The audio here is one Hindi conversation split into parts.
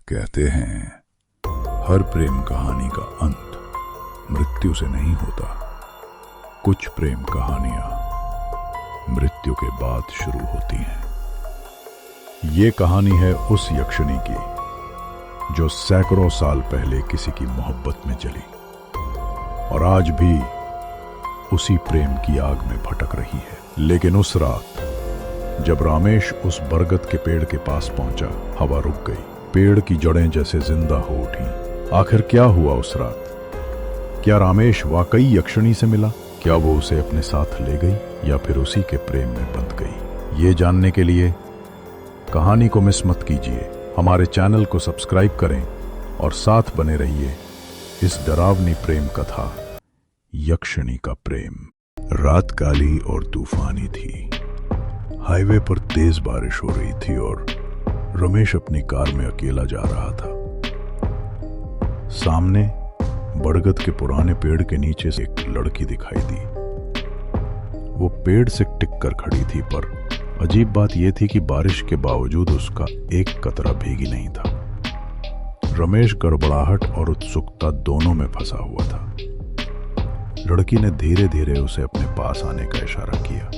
कहते हैं हर प्रेम कहानी का अंत मृत्यु से नहीं होता। कुछ प्रेम कहानियां मृत्यु के बाद शुरू होती हैं। ये कहानी है उस यक्षिणी की जो सैकड़ों साल पहले किसी की मोहब्बत में जली और आज भी उसी प्रेम की आग में भटक रही है। लेकिन उस रात जब रामेश उस बरगद के पेड़ के पास पहुंचा, हवा रुक गई, पेड़ की जड़ें जैसे जिंदा हो उठी। आखिर क्या हुआ उस रात? क्या रामेश वाकई यक्षिणी से मिला? क्या वो उसे अपने साथ ले गई या फिर उसी के प्रेम में बंध गई? ये जानने के लिए कहानी को मिस मत कीजिए। हमारे चैनल को सब्सक्राइब करें और साथ बने रहिए इस डरावनी प्रेम कथा यक्षिणी का प्रेम। रात काली और तूफानी थी। हाईवे पर तेज बारिश हो रही थी और रमेश अपनी कार में अकेला जा रहा था। सामने बरगद के पुराने पेड़ के नीचे से एक लड़की दिखाई दी। वो पेड़ से टिक कर खड़ी थी, पर अजीब बात यह थी कि बारिश के बावजूद उसका एक कतरा भीगी नहीं था। रमेश गड़बड़ाहट और उत्सुकता दोनों में फंसा हुआ था। लड़की ने धीरे धीरे उसे अपने पास आने का इशारा किया।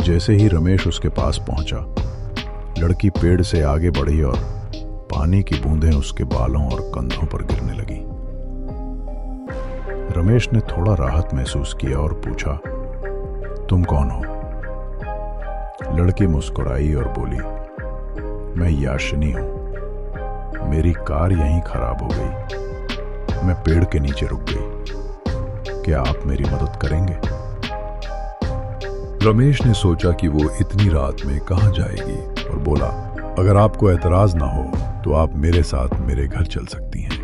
जैसे ही रमेश उसके पास पहुंचा, लड़की पेड़ से आगे बढ़ी और पानी की बूंदें उसके बालों और कंधों पर गिरने लगी। रमेश ने थोड़ा राहत महसूस किया और पूछा, तुम कौन हो? लड़की मुस्कुराई और बोली, मैं याशिनी हूं। मेरी कार यहीं खराब हो गई। मैं पेड़ के नीचे रुक गई। क्या आप मेरी मदद करेंगे? रमेश ने सोचा कि वो इतनी रात में कहां जाएगी और बोला, अगर आपको एतराज ना हो तो आप मेरे साथ मेरे घर चल सकती हैं।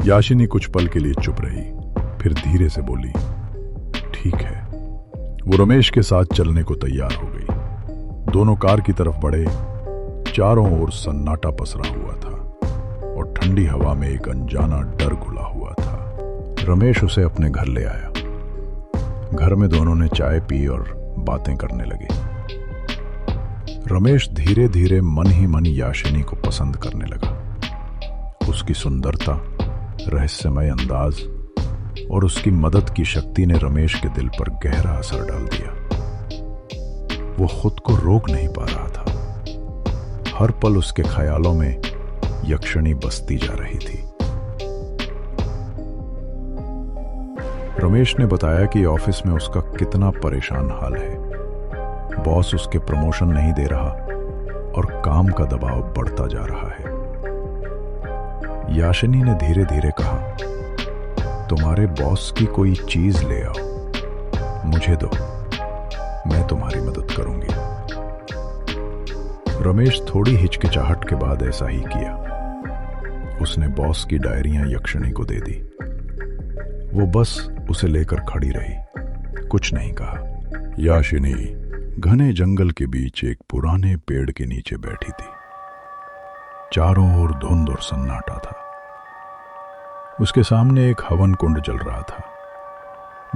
याशिनी कुछ पल के लिए चुप रही, फिर धीरे से बोली, ठीक है। वो रमेश के साथ चलने को तैयार हो गई। दोनों कार की तरफ बढ़े। चारों ओर सन्नाटा पसरा हुआ था और ठंडी हवा में एक अनजाना डर घुला हुआ था। रमेश उसे अपने घर ले आया। घर में दोनों ने चाय पी और बातें करने लगे। रमेश धीरे धीरे मन ही मन याशिनी को पसंद करने लगा। उसकी सुंदरता, रहस्यमय अंदाज और उसकी मदद की शक्ति ने रमेश के दिल पर गहरा असर डाल दिया। वो खुद को रोक नहीं पा रहा था। हर पल उसके ख्यालों में यक्षिणी बसती जा रही थी। रमेश ने बताया कि ऑफिस में उसका कितना परेशान हाल है। बॉस उसके प्रमोशन नहीं दे रहा और काम का दबाव बढ़ता जा रहा है। याशिनी ने धीरे धीरे कहा, तुम्हारे बॉस की कोई चीज ले आओ, मुझे दो, मैं तुम्हारी मदद करूंगी। रमेश थोड़ी हिचकिचाहट के बाद ऐसा ही किया। उसने बॉस की डायरियां यक्षिणी को दे दी। वो बस उसे लेकर खड़ी रही, कुछ नहीं कहा। याशिनी घने जंगल के बीच एक पुराने पेड़ के नीचे बैठी थी। चारों ओर धुंध और सन्नाटा था। उसके सामने एक हवन कुंड जल रहा था,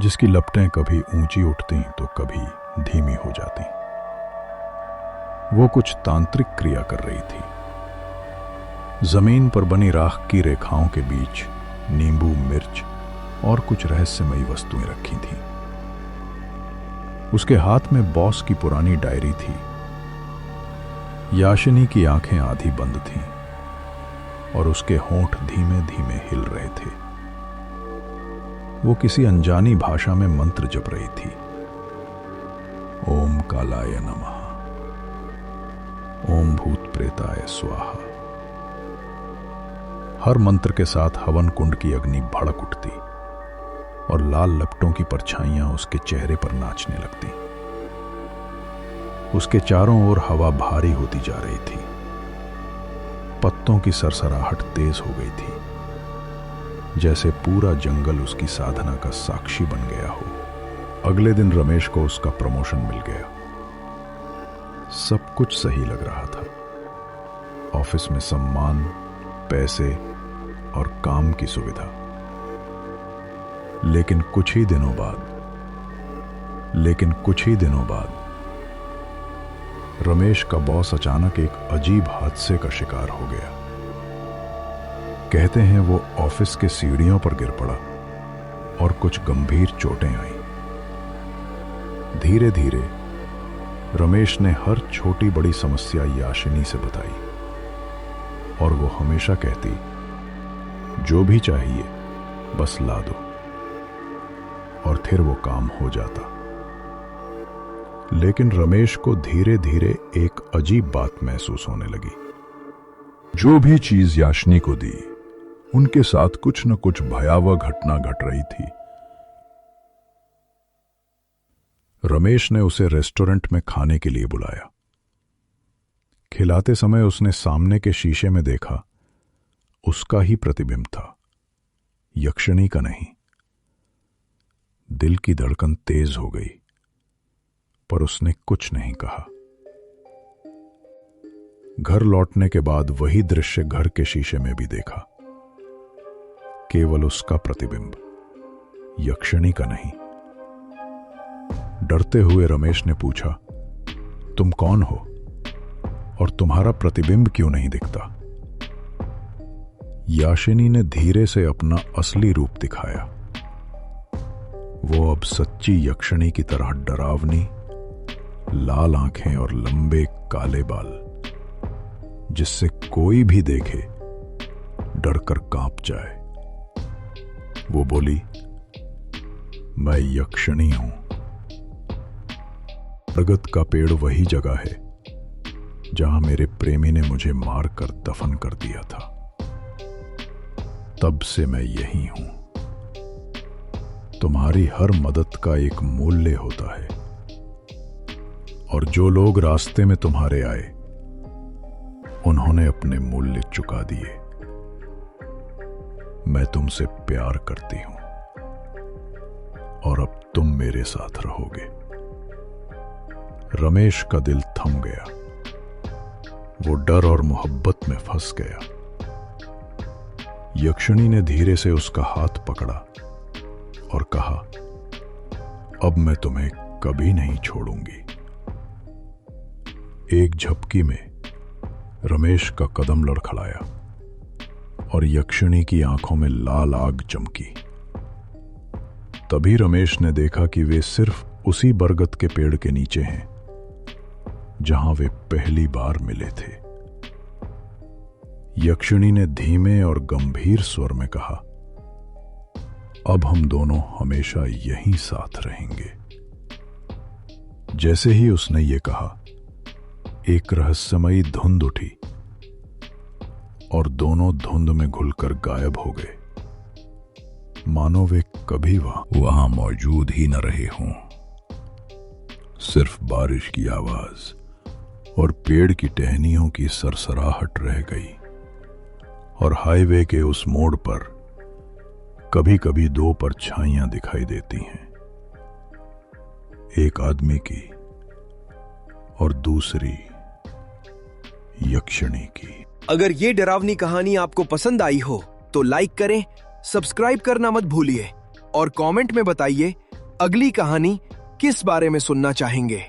जिसकी लपटें कभी ऊंची उठती तो कभी धीमी हो जाती। वो कुछ तांत्रिक क्रिया कर रही थी। जमीन पर बनी राख की रेखाओं के बीच नींबू, मिर्च और कुछ रहस्यमयी वस्तुएं रखी थीं। उसके हाथ में बॉस की पुरानी डायरी थी। याशिनी की आंखें आधी बंद थीं और उसके होंठ धीमे धीमे हिल रहे थे। वो किसी अनजानी भाषा में मंत्र जप रही थी। ओम कालाय नमः, ओम भूत प्रेताय स्वाहा। हर मंत्र के साथ हवन कुंड की अग्नि भड़क उठती और लाल लपटों की परछाइयां उसके चेहरे पर नाचने लगती। उसके चारों ओर हवा भारी होती जा रही थी। पत्तों की सरसराहट तेज हो गई थी, जैसे पूरा जंगल उसकी साधना का साक्षी बन गया हो। अगले दिन रमेश को उसका प्रमोशन मिल गया। सब कुछ सही लग रहा था। ऑफिस में सम्मान, पैसे और काम की सुविधा। लेकिन कुछ ही दिनों बाद रमेश का बॉस अचानक एक अजीब हादसे का शिकार हो गया। कहते हैं वो ऑफिस के सीढ़ियों पर गिर पड़ा और कुछ गंभीर चोटें आईं। धीरे धीरे रमेश ने हर छोटी बड़ी समस्या याशिनी से बताई और वो हमेशा कहती, जो भी चाहिए बस ला दो, और फिर वो काम हो जाता। लेकिन रमेश को धीरे धीरे एक अजीब बात महसूस होने लगी। जो भी चीज याशिनी को दी, उनके साथ कुछ न कुछ भयावह घटना घट रही थी। रमेश ने उसे रेस्टोरेंट में खाने के लिए बुलाया। खिलाते समय उसने सामने के शीशे में देखा, उसका ही प्रतिबिंब था, यक्षिणी का नहीं। दिल की धड़कन तेज हो गई, पर उसने कुछ नहीं कहा। घर लौटने के बाद वही दृश्य घर के शीशे में भी देखा, केवल उसका प्रतिबिंब, यक्षिणी का नहीं। डरते हुए रमेश ने पूछा, तुम कौन हो और तुम्हारा प्रतिबिंब क्यों नहीं दिखता? याशिनी ने धीरे से अपना असली रूप दिखाया। वो अब सच्ची यक्षिणी की तरह डरावनी, लाल आंखें और लंबे काले बाल, जिससे कोई भी देखे डरकर कांप जाए। वो बोली, मैं यक्षिणी हूं। प्रगत का पेड़ वही जगह है जहां मेरे प्रेमी ने मुझे मारकर दफन कर दिया था। तब से मैं यही हूं। तुम्हारी हर मदद का एक मूल्य होता है, और जो लोग रास्ते में तुम्हारे आए, उन्होंने अपने मूल्य चुका दिए। मैं तुमसे प्यार करती हूं और अब तुम मेरे साथ रहोगे। रमेश का दिल थम गया। वो डर और मोहब्बत में फंस गया। यक्षिणी ने धीरे से उसका हाथ पकड़ा और कहा, अब मैं तुम्हें कभी नहीं छोड़ूंगी। एक झपकी में रमेश का कदम लड़खड़ाया और यक्षिणी की आंखों में लाल आग चमकी। तभी रमेश ने देखा कि वे सिर्फ उसी बरगद के पेड़ के नीचे हैं जहां वे पहली बार मिले थे। यक्षिणी ने धीमे और गंभीर स्वर में कहा, अब हम दोनों हमेशा यहीं साथ रहेंगे। जैसे ही उसने ये कहा, एक रहस्यमयी धुंध उठी और दोनों धुंध में घुलकर गायब हो गए, मानो वे कभी वहां मौजूद ही न रहे हों। सिर्फ बारिश की आवाज और पेड़ की टहनियों की सरसराहट रह गई, और हाईवे के उस मोड़ पर कभी कभी दो परछाइयां दिखाई देती हैं, एक आदमी की और दूसरी यक्षिणी की। अगर ये डरावनी कहानी आपको पसंद आई हो तो लाइक करें, सब्सक्राइब करना मत भूलिए और कमेंट में बताइए अगली कहानी किस बारे में सुनना चाहेंगे।